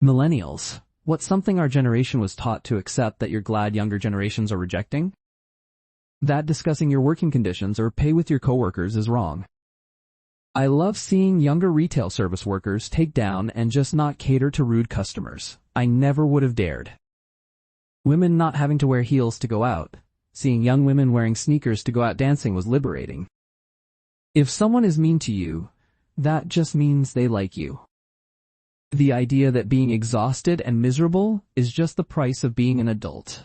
Millennials. What's something our generation was taught to accept that you're glad younger generations are rejecting? That discussing your working conditions or pay with your coworkers is wrong. I love seeing younger retail service workers take down and just not cater to rude customers. I never would have dared. Women not having to wear heels to go out. Seeing young women wearing sneakers to go out dancing was liberating. If someone is mean to you, that just means they like you. The idea that being exhausted and miserable is just the price of being an adult.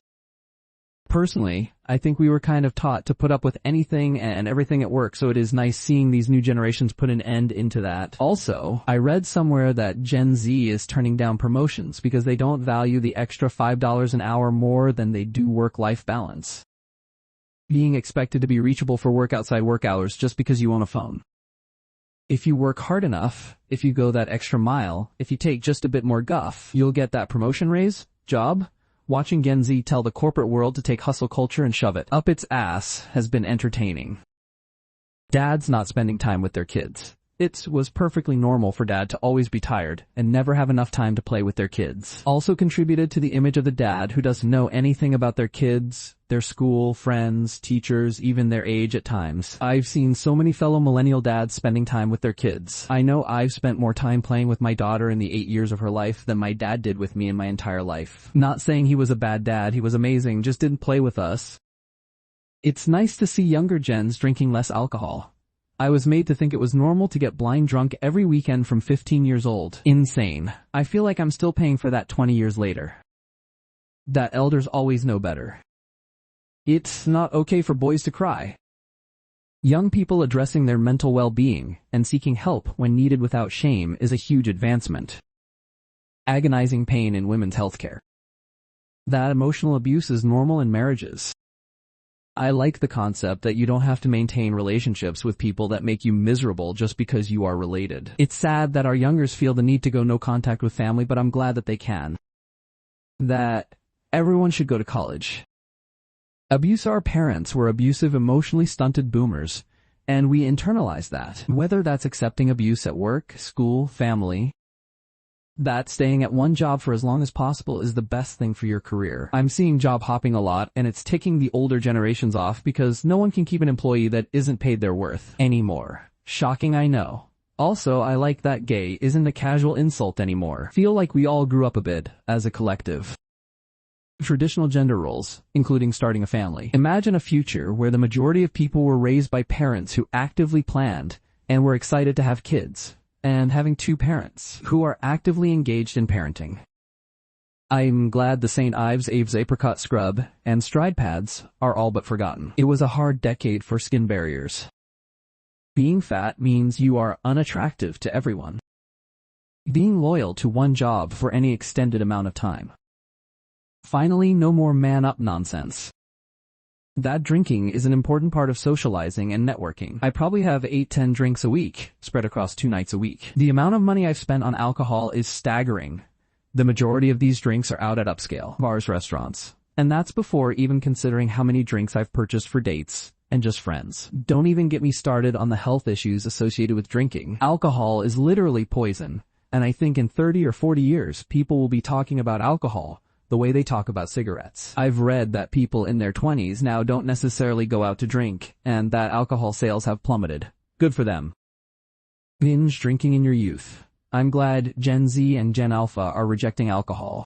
Personally, I think we were kind of taught to put up with anything and everything at work, so it is nice seeing these new generations put an end into that. Also, I read somewhere that Gen Z is turning down promotions because they don't value the extra $5 an hour more than they do work-life balance. Being expected to be reachable for work outside work hours just because you own a phone. If you work hard enough, if you go that extra mile, if you take just a bit more guff, you'll get that promotion raise, job. Watching Gen Z tell the corporate world to take hustle culture and shove it up its ass has been entertaining. Dads not spending time with their kids. It was perfectly normal for dad to always be tired and never have enough time to play with their kids. Also contributed to the image of the dad who doesn't know anything about their kids, their school, friends, teachers, even their age at times. I've seen so many fellow millennial dads spending time with their kids. I know I've spent more time playing with my daughter in the 8 years of her life than my dad did with me in my entire life. Not saying he was a bad dad, he was amazing, just didn't play with us. It's nice to see younger gens drinking less alcohol. I was made to think it was normal to get blind drunk every weekend from 15 years old. Insane. I feel like I'm still paying for that 20 years later. That elders always know better. It's not okay for boys to cry. Young people addressing their mental well-being and seeking help when needed without shame is a huge advancement. Agonizing pain in women's healthcare. That emotional abuse is normal in marriages. I like the concept that you don't have to maintain relationships with people that make you miserable just because you are related. It's sad that our youngers feel the need to go no contact with family, but I'm glad that they can. That everyone should go to college. Abuse our parents were abusive, emotionally stunted boomers, and we internalize that. Whether that's accepting abuse at work, school, family, that staying at one job for as long as possible is the best thing for your career. I'm seeing job hopping a lot, and it's ticking the older generations off because no one can keep an employee that isn't paid their worth anymore. Shocking, I know. Also, I like that gay isn't a casual insult anymore. Feel like we all grew up a bit as a collective. Traditional gender roles, including starting a family. Imagine a future where the majority of people were raised by parents who actively planned and were excited to have kids, and having two parents who are actively engaged in parenting. I'm glad the St. Ives Aves apricot scrub and stride pads are all but forgotten. It was a hard decade for skin barriers. Being fat means you are unattractive to everyone. Being loyal to one job for any extended amount of time. Finally, no more man-up nonsense. That drinking is an important part of socializing and networking. I probably have 8-10 drinks a week, spread across 2 nights a week. The amount of money I've spent on alcohol is staggering. The majority of these drinks are out at upscale bars, restaurants. And that's before even considering how many drinks I've purchased for dates and just friends. Don't even get me started on the health issues associated with drinking. Alcohol is literally poison, and I think in 30 or 40 years, people will be talking about alcohol the way they talk about cigarettes. I've read that people in their 20s now don't necessarily go out to drink, and that alcohol sales have plummeted. Good for them. Binge drinking in your youth. I'm glad Gen Z and Gen Alpha are rejecting alcohol.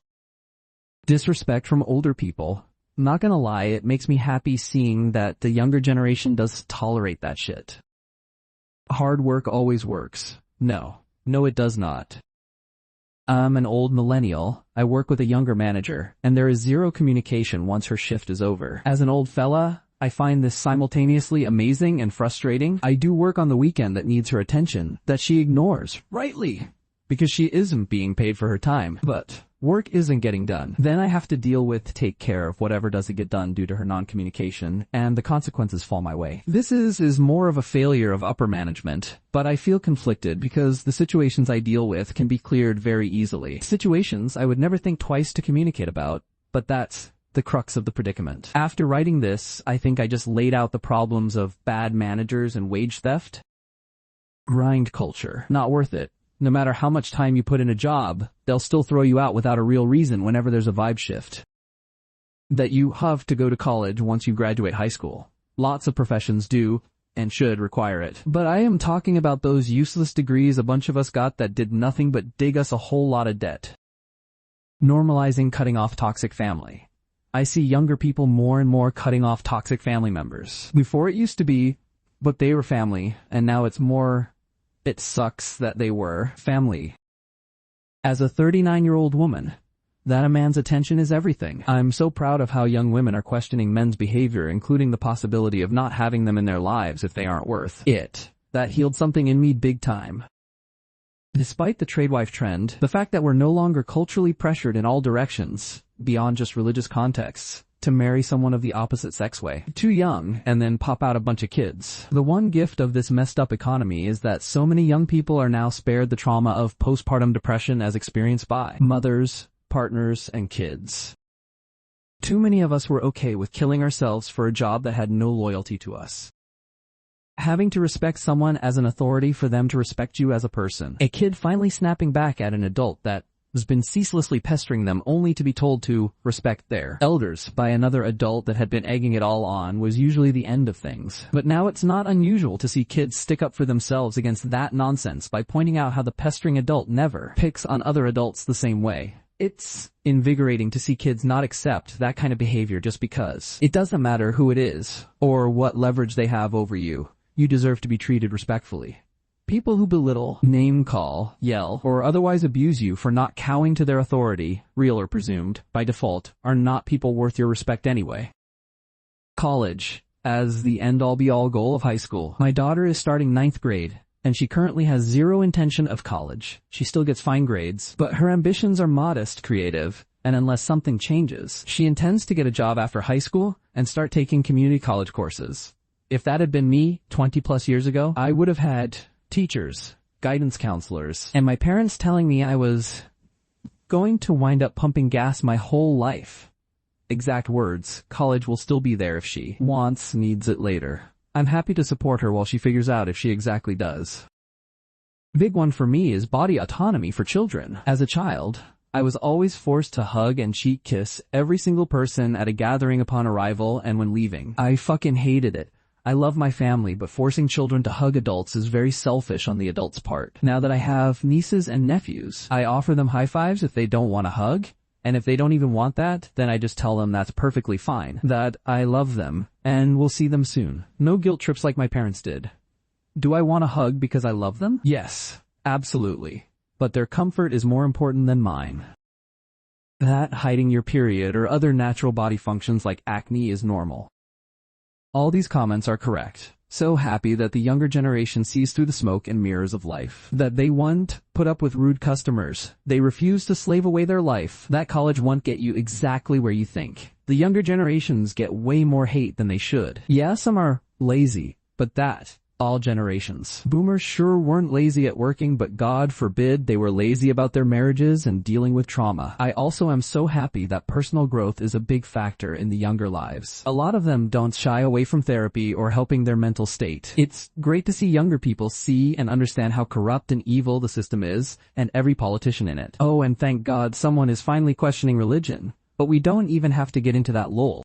Disrespect from older people. Not gonna lie, it makes me happy seeing that the younger generation does tolerate that shit. Hard work always works. No, it does not. I'm an old millennial. I work with a younger manager, and there is zero communication once her shift is over. As an old fella, I find this simultaneously amazing and frustrating. I do work on the weekend that needs her attention, that she ignores, rightly, because she isn't being paid for her time. But work isn't getting done. Then I have to deal with take care of whatever doesn't get done due to her non-communication, and the consequences fall my way. This is more of a failure of upper management, but I feel conflicted because the situations I deal with can be cleared very easily. Situations I would never think twice to communicate about, but that's the crux of the predicament. After writing this, I think I just laid out the problems of bad managers and wage theft. Grind culture. Not worth it. No matter how much time you put in a job, they'll still throw you out without a real reason whenever there's a vibe shift. That you have to go to college once you graduate high school. Lots of professions do and should require it. But I am talking about those useless degrees a bunch of us got that did nothing but dig us a whole lot of debt. Normalizing cutting off toxic family. I see younger people more and more cutting off toxic family members. Before it used to be, but they were family, and now it's more, it sucks that they were family. As a 39-year-old woman, that a man's attention is everything. I'm so proud of how young women are questioning men's behavior, including the possibility of not having them in their lives if they aren't worth it. That healed something in me big time. Despite the tradewife trend, the fact that we're no longer culturally pressured in all directions, beyond just religious contexts, to marry someone of the opposite sex way, too young, and then pop out a bunch of kids. The one gift of this messed up economy is that so many young people are now spared the trauma of postpartum depression as experienced by mothers, partners, and kids. Too many of us were okay with killing ourselves for a job that had no loyalty to us. Having to respect someone as an authority for them to respect you as a person. A kid finally snapping back at an adult that has been ceaselessly pestering them only to be told to respect their elders by another adult that had been egging it all on was usually the end of things. But now it's not unusual to see kids stick up for themselves against that nonsense by pointing out how the pestering adult never picks on other adults the same way. It's invigorating to see kids not accept that kind of behavior just because. It doesn't matter who it is or what leverage they have over you. You deserve to be treated respectfully. People who belittle, name-call, yell, or otherwise abuse you for not cowing to their authority, real or presumed, by default, are not people worth your respect anyway. College, as the end-all-be-all goal of high school. My daughter is starting 9th grade, and she currently has zero intention of college. She still gets fine grades, but her ambitions are modest, creative, and unless something changes, she intends to get a job after high school and start taking community college courses. If that had been me 20-plus years ago, I would have had teachers, guidance counselors, and my parents telling me I was going to wind up pumping gas my whole life. Exact words, college will still be there if she needs it later. I'm happy to support her while she figures out if she exactly does. Big one for me is body autonomy for children. As a child, I was always forced to hug and cheek kiss every single person at a gathering upon arrival and when leaving. I fucking hated it. I love my family, but forcing children to hug adults is very selfish on the adult's part. Now that I have nieces and nephews, I offer them high fives if they don't want a hug, and if they don't even want that, then I just tell them that's perfectly fine, that I love them, and we'll see them soon. No guilt trips like my parents did. Do I want a hug because I love them? Yes, absolutely. But their comfort is more important than mine. That hiding your period or other natural body functions like acne is normal. All these comments are correct. So happy that the younger generation sees through the smoke and mirrors of life. That they won't put up with rude customers. They refuse to slave away their life. That college won't get you exactly where you think. The younger generations get way more hate than they should. Yeah, some are lazy, but that, all generations. Boomers sure weren't lazy at working, but God forbid they were lazy about their marriages and dealing with trauma. I also am so happy that personal growth is a big factor in the younger lives. A lot of them don't shy away from therapy or helping their mental state. It's great to see younger people see and understand how corrupt and evil the system is, and every politician in it. Oh, and thank God someone is finally questioning religion. But we don't even have to get into that lol.